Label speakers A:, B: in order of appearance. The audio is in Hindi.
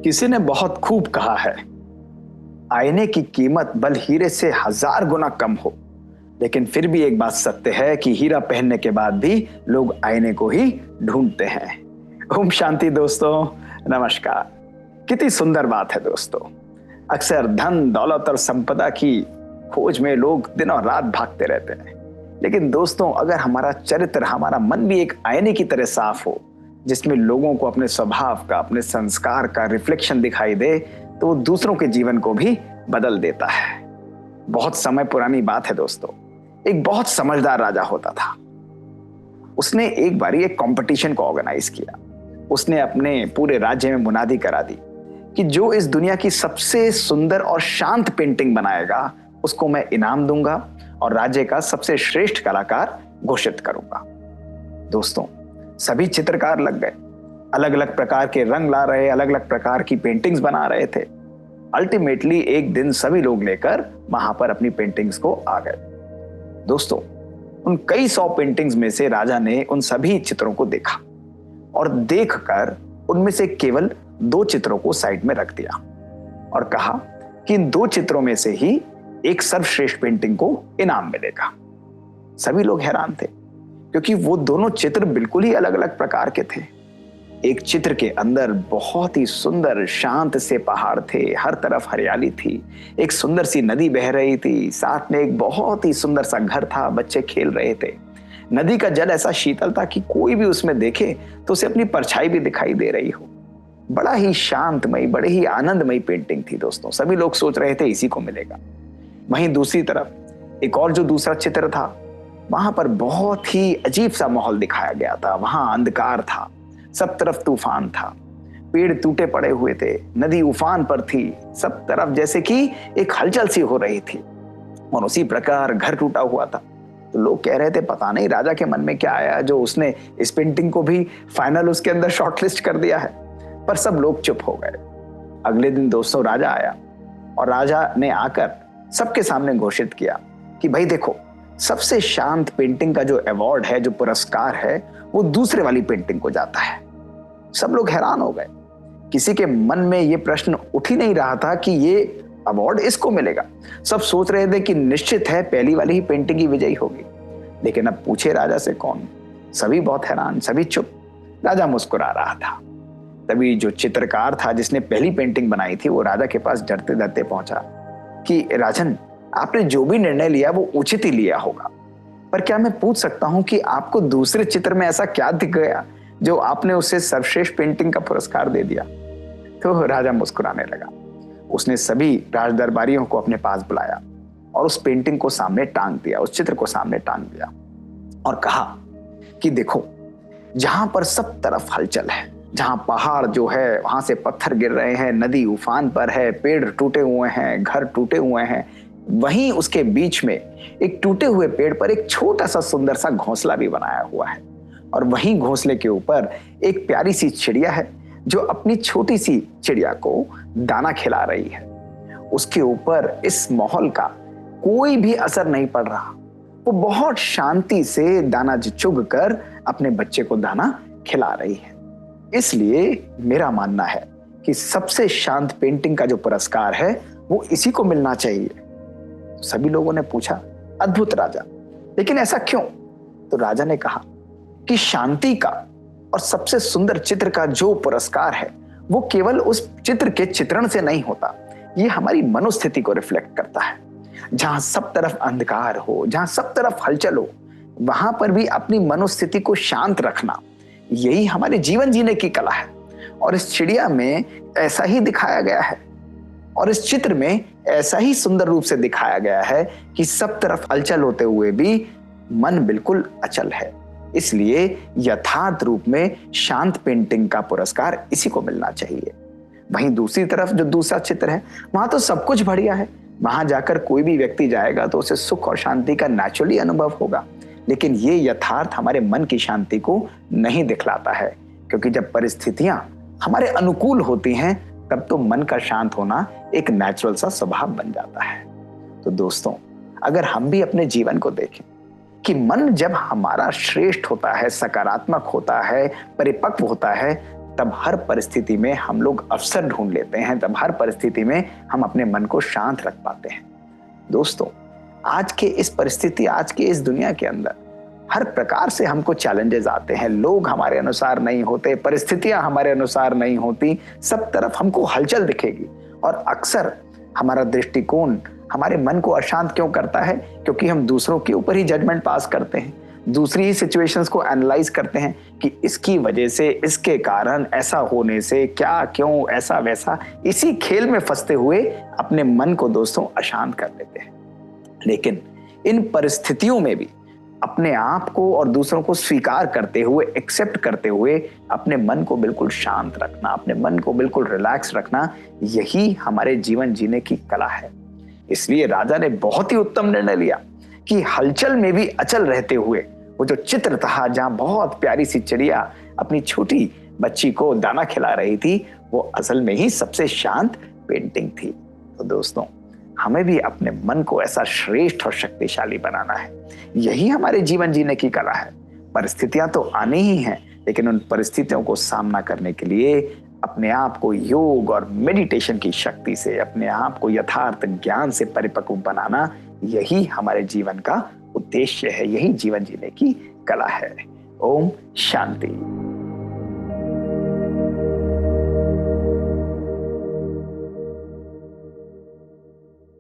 A: किसी ने बहुत खूब कहा है, आईने की कीमत बल हीरे से 1000 गुना कम हो। लेकिन फिर भी एक बात सत्य है कि हीरा पहनने के बाद भी लोग आईने को ही ढूंढते हैं। ओम शांति दोस्तों, नमस्कार। कितनी सुंदर बात है दोस्तों। अक्सर धन दौलत और संपदा की खोज में लोग दिन और रात भागते रहते हैं, लेकिन दोस्तों अगर हमारा चरित्र, हमारा मन भी एक आईने की तरह साफ हो, जिसमें लोगों को अपने स्वभाव का, अपने संस्कार का रिफ्लेक्शन दिखाई दे, तो वो दूसरों के जीवन को भी बदल देता है। बहुत समय पुरानी बात है दोस्तों, एक बहुत समझदार राजा होता था। उसने एक बारी एक कंपटीशन को ऑर्गेनाइज किया। उसने अपने पूरे राज्य में मुनादी करा दी कि जो इस दुनिया की सबसे सुंदर और शांत पेंटिंग बनाएगा उसको मैं इनाम दूंगा और राज्य का सबसे श्रेष्ठ कलाकार घोषित करूंगा। दोस्तों सभी चित्रकार लग गए, अलग अलग प्रकार के रंग ला रहे, अलग अलग प्रकार की पेंटिंग्स बना रहे थे। अल्टीमेटली एक दिन सभी लोग लेकर वहां पर अपनी पेंटिंग्स को आ गए। दोस्तों उन कई 100 पेंटिंग्स में से राजा ने उन सभी चित्रों को देखा और देखकर उनमें से केवल 2 चित्रों को साइड में रख दिया और कहा कि इन 2 चित्रों में से ही एक सर्वश्रेष्ठ पेंटिंग को इनाम मिलेगा। सभी लोग हैरान थे क्योंकि वो दोनों चित्र बिल्कुल ही अलग अलग प्रकार के थे। एक चित्र के अंदर बहुत ही सुंदर शांत से पहाड़ थे, हर तरफ हरियाली थी, एक सुंदर सी नदी बह रही थी, साथ में एक बहुत ही सुंदर सा घर था, बच्चे खेल रहे थे। नदी का जल ऐसा शीतल था कि कोई भी उसमें देखे तो उसे अपनी परछाई भी दिखाई दे रही हो। बड़ा ही शांतमयी, बड़े ही आनंदमयी पेंटिंग थी दोस्तों। सभी लोग सोच रहे थे इसी को मिलेगा। वहीं दूसरी तरफ एक और जो दूसरा चित्र था, वहां पर बहुत ही अजीब सा माहौल दिखाया गया था। वहां अंधकार था, सब तरफ तूफान था, पेड़ टूटे पड़े हुए थे, नदी उफान पर थी, सब तरफ जैसे कि एक हलचल सी हो रही थी और उसी प्रकार घर टूटा हुआ था। तो लोग कह रहे थे पता नहीं राजा के मन में क्या आया जो उसने इस पेंटिंग को भी फाइनल उसके अंदर शॉर्टलिस्ट कर दिया है। पर सब लोग चुप हो गए। अगले दिन दोस्तों राजा आया और राजा ने आकर सबके सामने घोषित किया कि भाई देखो, सबसे शांत पेंटिंग का जो अवार्ड है, जो पुरस्कार है, वो दूसरे वाली पेंटिंग को जाता है। सब लोग हैरान हो गए। किसी के मन में ये प्रश्न उठ ही नहीं रहा था कि ये अवार्ड इसको मिलेगा। सब सोच रहे थे कि निश्चित है पहली वाली ही पेंटिंग ही विजयी होगी। लेकिन अब पूछे राजा से कौन? सभी बहुत हैरान, सभी चुप। राजा मुस्कुरा रहा था। तभी जो चित्रकार था जिसने पहली पेंटिंग बनाई थी, वो राजा के पास डरते डरते पहुंचा कि राजन, आपने जो भी निर्णय लिया वो उचित ही लिया होगा, पर क्या मैं पूछ सकता हूं कि आपको दूसरे चित्र में ऐसा क्या दिख गया जो आपने उसे सर्वश्रेष्ठ पेंटिंग का पुरस्कार दे दिया? तो राजा मुस्कुराने लगा। उसने सभी राज दरबारियों को अपने पास बुलाया और उस पेंटिंग को सामने टांग दिया, उस चित्र को सामने टांग दिया और कहा कि देखो, जहां पर सब तरफ हलचल है, जहां पहाड़ जो है वहां से पत्थर गिर रहे हैं, नदी उफान पर है, पेड़ टूटे हुए हैं, घर टूटे हुए हैं, वहीं उसके बीच में एक टूटे हुए पेड़ पर एक छोटा सा सुंदर सा घोंसला भी बनाया हुआ है और वहीं घोंसले के ऊपर एक प्यारी सी चिड़िया है जो अपनी छोटी सी चिड़िया को दाना खिला रही है। उसके ऊपर इस माहौल का कोई भी असर नहीं पड़ रहा। वो बहुत शांति से दाना चुग कर अपने बच्चे को दाना खिला रही है। इसलिए मेरा मानना है कि सबसे शांत पेंटिंग का जो पुरस्कार है वो इसी को मिलना चाहिए। सभी लोगों ने पूछा, अद्भुत राजा, लेकिन ऐसा क्यों? तो राजा ने कहा कि शांति का और सबसे सुंदर चित्र का जो पुरस्कार है वो केवल उस चित्र के चित्रण से नहीं होता, ये हमारी मनोस्थिति को रिफ्लेक्ट करता है। जहां सब तरफ अंधकार हो, जहां सब तरफ हलचल हो, वहां पर भी अपनी मनोस्थिति को शांत रखना, यही हमारे जीवन जीने की कला है। और इस चिड़िया में ऐसा ही दिखाया गया है और इस चित्र में ऐसा ही सुंदर रूप से दिखाया गया है कि सब तरफ हलचल होते हुए भी मन बिल्कुल अचल है। इसलिए यथार्थ रूप में शांत पेंटिंग का पुरस्कार इसी को मिलना चाहिए। वहीं दूसरी तरफ जो दूसरा चित्र है, वहां तो सब कुछ बढ़िया है। वहां जाकर कोई भी व्यक्ति जाएगा तो उसे सुख और शांति का नेचुरली अनुभव होगा, लेकिन ये यथार्थ हमारे मन की शांति को नहीं दिखलाता है, क्योंकि जब परिस्थितियां हमारे अनुकूल होती हैं तब तो मन का शांत होना एक नेचुरल सा स्वभाव बन जाता है। तो दोस्तों अगर हम भी अपने जीवन को देखें कि मन जब हमारा श्रेष्ठ होता है, सकारात्मक होता है, परिपक्व होता है, तब हर परिस्थिति में हम लोग अवसर ढूंढ लेते हैं, तब हर परिस्थिति में हम अपने मन को शांत रख पाते हैं। दोस्तों, आज के इस परिस्थिति, आज के इस दुनिया के अंदर हर प्रकार से हमको चैलेंजेस आते हैं। लोग हमारे अनुसार नहीं होते, परिस्थितियां हमारे अनुसार नहीं होती, सब तरफ हमको हलचल दिखेगी। और अक्सर हमारा दृष्टिकोण हमारे मन को अशांत क्यों करता है? क्योंकि हम दूसरों के ऊपर ही जजमेंट पास करते हैं, दूसरी ही सिचुएशंस को एनालाइज करते हैं कि इसकी वजह से, इसके कारण, ऐसा होने से, क्या, क्यों, ऐसा वैसा। इसी खेल में फंसते हुए अपने मन को दोस्तों अशांत कर लेते हैं। लेकिन इन परिस्थितियों में भी अपने आप को और दूसरों को स्वीकार करते हुए, एक्सेप्ट करते हुए अपने मन को बिल्कुल शांत रखना, अपने मन को बिल्कुल रिलैक्स रखना, यही हमारे जीवन जीने की कला है। इसलिए राजा ने बहुत ही उत्तम निर्णय लिया कि हलचल में भी अचल रहते हुए वो जो चित्र था, जहां बहुत प्यारी सी चिड़िया अपनी छोटी बच्ची को दाना खिला रही थी, वो असल में ही सबसे शांत पेंटिंग थी। तो दोस्तों, हमें भी अपने मन को ऐसा श्रेष्ठ और शक्तिशाली बनाना है। यही हमारे जीवन जीने की कला है। परिस्थितियां तो आनी ही हैं, लेकिन उन परिस्थितियों को सामना करने के लिए अपने आप को योग और मेडिटेशन की शक्ति से, अपने आप को यथार्थ ज्ञान से परिपक्व बनाना, यही हमारे जीवन का उद्देश्य है, यही जीवन जीने की कला है। ओम शांति।